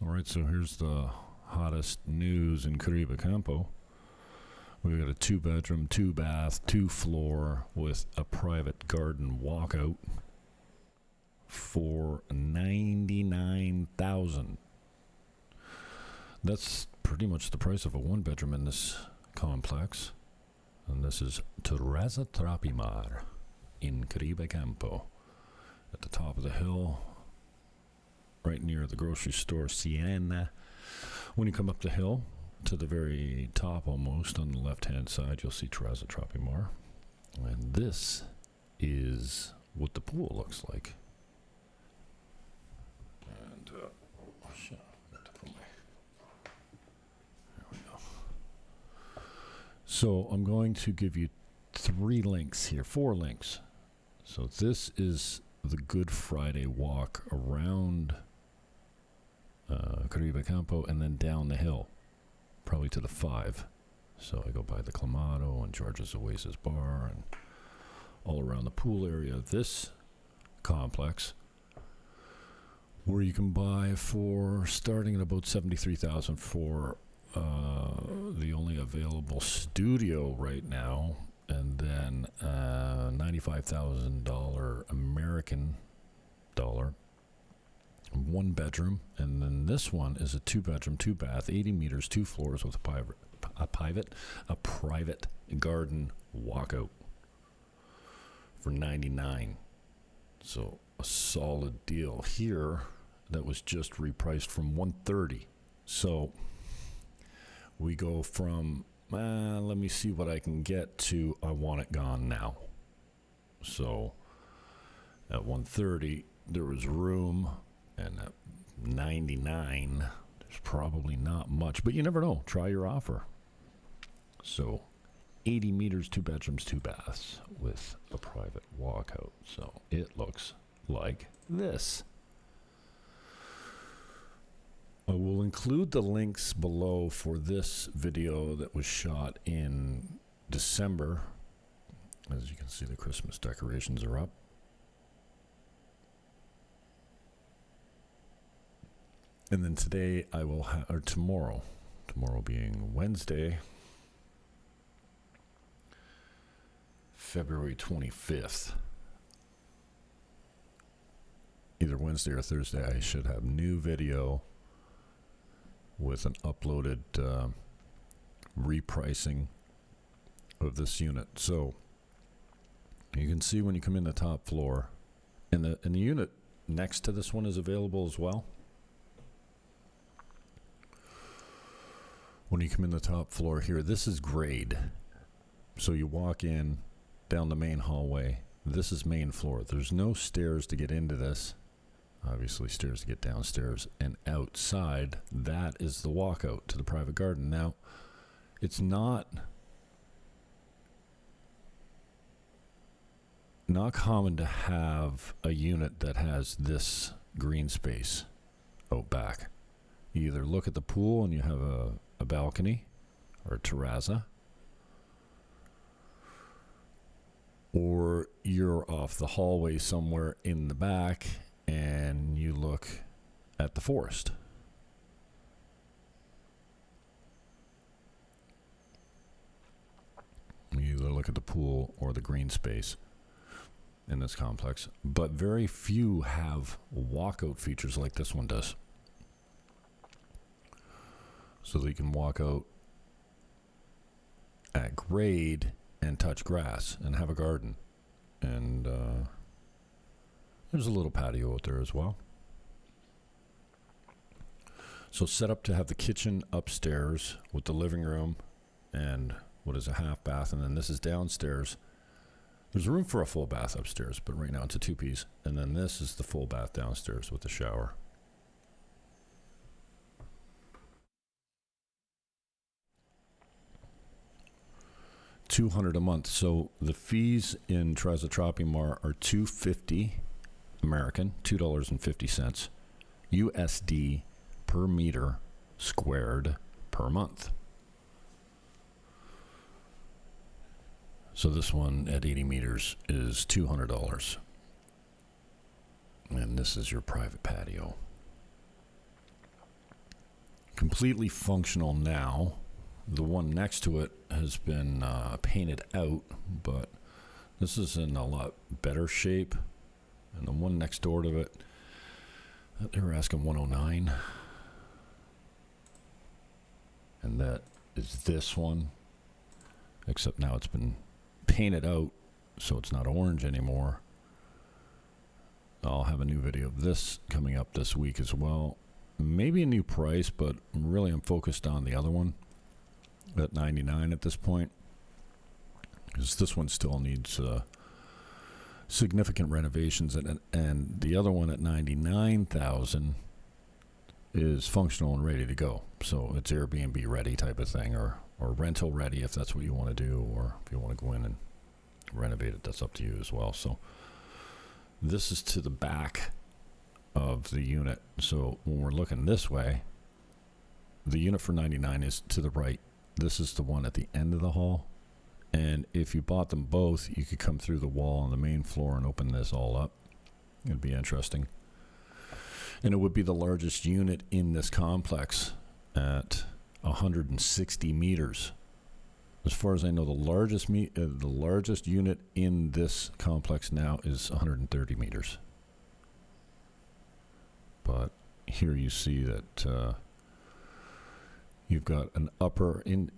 All right, so here's the hottest news in Caribe Campo. We've got a 2-bedroom, 2-bath, 2-floor with a private garden walkout for $99,000. That's pretty much the price of a 1-bedroom in this complex. And this is Terraza Tropimar in Caribe Campo, at the top of the hill, right near the grocery store Siena. When you come up the hill to the very top, almost on the left-hand side, you'll see Terraza Tropimar, and this is what the pool looks like. And shit, I got to put my. There we go. So I'm going to give you 4 links. So this is the Good Friday walk around Caribe Campo and then down the hill, probably to the 5. So I go by the Clamato and George's Oasis Bar and all around the pool area of this complex, where you can buy for starting at about $73,000 for the only available studio right now, and then $95,000 American dollar, 1-bedroom, and then this one is a 2-bedroom, 2-bath, 80 meters, 2 floors with a private garden walkout for $99,000. So a solid deal here that was just repriced from $130,000. So we go from let me see what I can get to I want it gone now. So at $130,000 there was room, and at $99,000 there's probably not much, but you never know. Try your offer. So 80 meters, 2 bedrooms, 2 baths with a private walkout. So it looks like this. I will include the links below for this video that was shot in December. As you can see, the Christmas decorations are up. And then today I will have, or tomorrow being Wednesday, February 25th, either Wednesday or Thursday, I should have new video with an uploaded repricing of this unit. So you can see when you come in the top floor, and the unit next to this one is available as well. When you come in the top floor here, this is grade. So you walk in down the main hallway. This is main floor. There's no stairs to get into this. Obviously stairs to get downstairs, and outside, that is the walkout to the private garden. Now, it's not common to have a unit that has this green space out back. You either look at the pool and you have a balcony or a terraza, or you're off the hallway somewhere in the back and you look at the forest. You either look at the pool or the green space in this complex, but very few have walkout features like this one does. So that you can walk out at grade and touch grass and have a garden. And there's a little patio out there as well. So set up to have the kitchen upstairs with the living room and what is a half bath, and then this is downstairs. There's room for a full bath upstairs, but right now it's a 2-piece. And then this is the full bath downstairs with the shower. $200 a month. So the fees in Terraza Tropimar are $250 American, $2.50 USD per meter squared per month. So this one at 80 meters is $200. And this is your private patio. completely functional now. The one next to it has been painted out, but this is in a lot better shape. And the one next door to it, they were asking 109. And that is this one, except now it's been painted out, so it's not orange anymore. I'll have a new video of this coming up this week as well. Maybe a new price, but really I'm focused on the other one at 99 at this point, because this one still needs significant renovations, and the other one at 99,000 is functional and ready to go. So it's Airbnb ready type of thing, or rental ready if that's what you want to do, or if you want to go in and renovate it, that's up to you as well. So this is to the back of the unit. So when we're looking this way, the unit for 99 is to the right. This is the one at the end of the hall. And if you bought them both, you could come through the wall on the main floor and open this all up. It'd be interesting. And it would be the largest unit in this complex at 160 meters. As far as I know, the largest unit in this complex now is 130 meters. But here you see that you've got an upper in.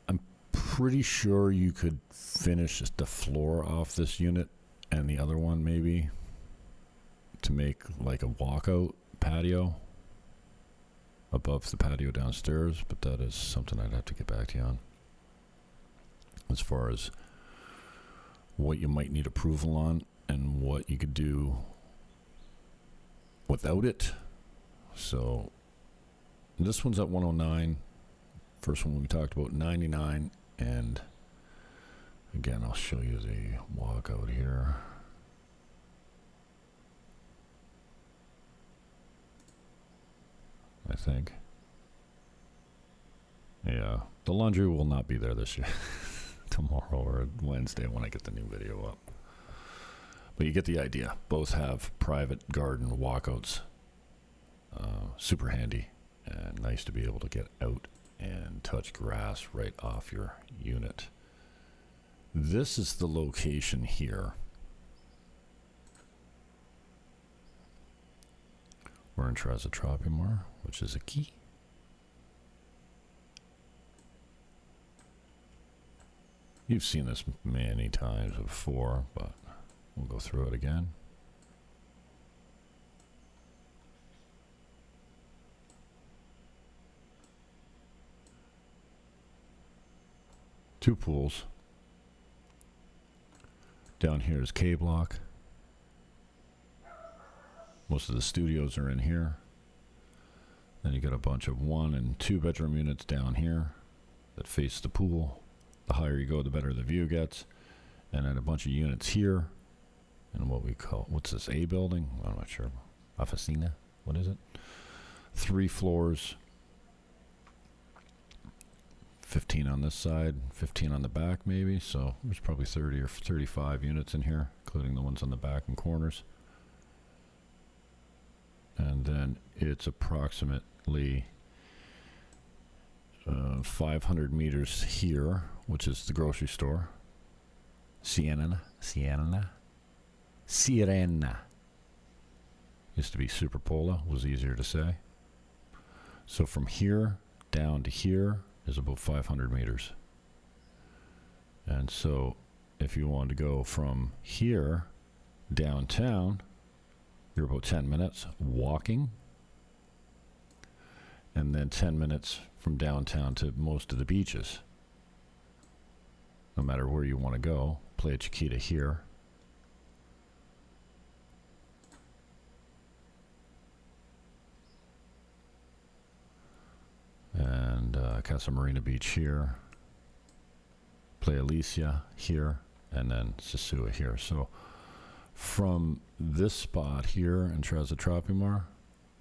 I'm pretty sure you could finish the floor off this unit and the other one maybe to make like a walkout patio above the patio downstairs, but that is something I'd have to get back to you on as far as what you might need approval on and what you could do without it. So this one's at 109. First one we talked about 99, and again I'll show you the walkout here. I think. Yeah, the laundry will not be there this year. Tomorrow or Wednesday when I get the new video up. But you get the idea. Both have private garden walkouts. Super handy and nice to be able to get out and touch grass right off your unit. This is the location here. We're in Terraza Tropimar, which is a key. You've seen this many times before, but we'll go through it again. Two pools. Down here is K block. Most of the studios are in here. Then you got a bunch of 1 and 2 bedroom units down here that face the pool. The higher you go, the better the view gets. And then a bunch of units here in what we call, what's this, A building? I'm not sure. Officina? What is it? 3 floors. 15 on this side, 15 on the back maybe. So there's probably 30 or 35 units in here, including the ones on the back and corners. And then it's approximately 500 meters here, which is the grocery store. Sirena. Used to be Superpola, was easier to say. So from here down to here is about 500 meters. And so if you want to go from here downtown, you're about 10 minutes walking, and then 10 minutes from downtown to most of the beaches. No matter where you want to go, Playa Chiquita here. And Casa Marina Beach here. Playa Alicia here, and then Sosua here. So from this spot here in Terraza Tropimar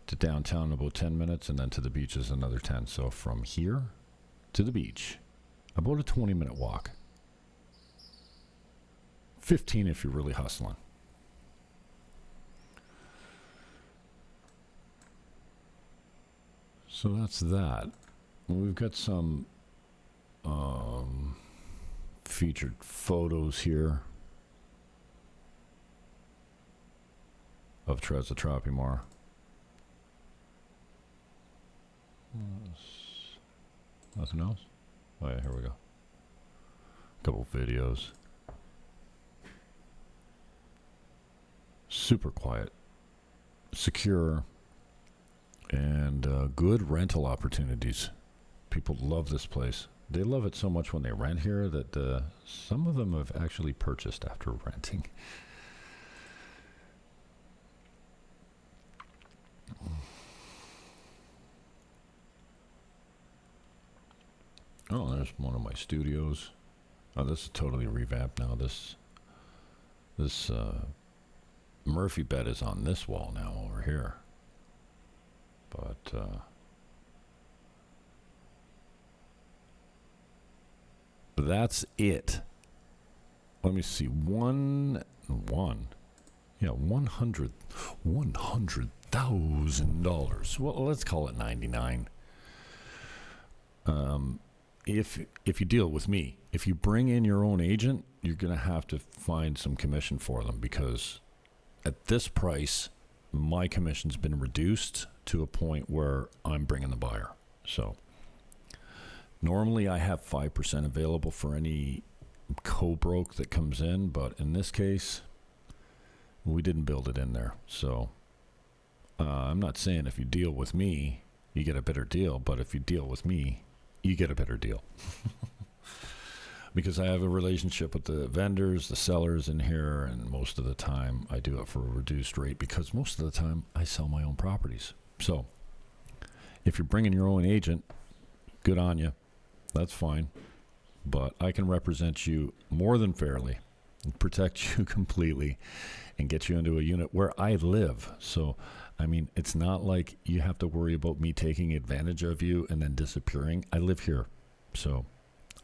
to downtown about 10 minutes, and then to the beach is another 10. So from here to the beach, about a 20-minute walk. 15 if you're really hustling. So that's that. We've got some featured photos here of Terraza Tropimar. Nothing else? Oh yeah, here we go. A couple videos. Super quiet, secure, and good rental opportunities. People love this place. They love it so much when they rent here that some of them have actually purchased after renting. Oh, there's one of my studios. Oh, this is totally revamped now. This Murphy bed is on this wall now over here. But that's it. Let me see. $100,000. Well, let's call it 99. If you deal with me, if you bring in your own agent, you're going to have to find some commission for them, because at this price, my commission's been reduced to a point where I'm bringing the buyer. So normally I have 5% available for any co-broke that comes in, but in this case, we didn't build it in there. So I'm not saying if you deal with me, you get a better deal, but if you deal with me, you get a better deal. Because I have a relationship with the vendors, the sellers in here, and most of the time I do it for a reduced rate, because most of the time I sell my own properties. So if you're bringing your own agent, good on you. That's fine. But I can represent you more than fairly and protect you completely and get you into a unit where I live. So, I mean, it's not like you have to worry about me taking advantage of you and then disappearing. I live here. So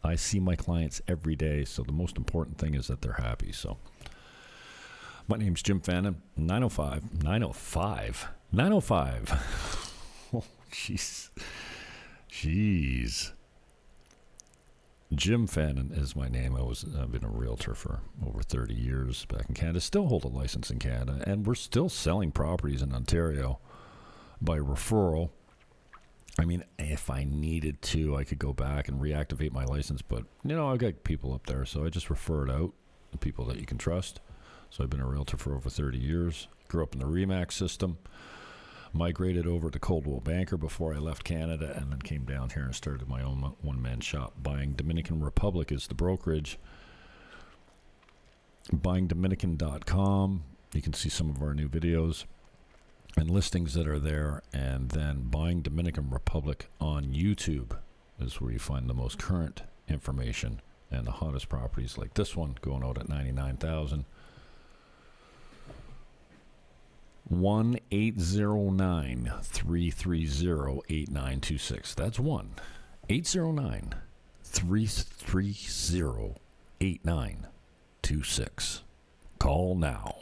I see my clients every day. So the most important thing is that they're happy. So my name's Jim Fannin, 905. Oh, jeez. Jim Fannin is my name. I've been a realtor for over 30 years back in Canada. Still hold a license in Canada, and we're still selling properties in Ontario by referral. I mean, if I needed to, I could go back and reactivate my license, but I've got people up there, so I just refer it out to people that you can trust. So I've been a realtor for over 30 years. Grew up in the RE/MAX system. Migrated over to Coldwell Banker before I left Canada, and then came down here and started my own one-man shop. Buying Dominican Republic is the brokerage. BuyingDominican.com. You can see some of our new videos and listings that are there. And then Buying Dominican Republic on YouTube is where you find the most current information and the hottest properties, like this one going out at $99,000. 1-809-330-8926. That's 1-809-330-8926. Call now.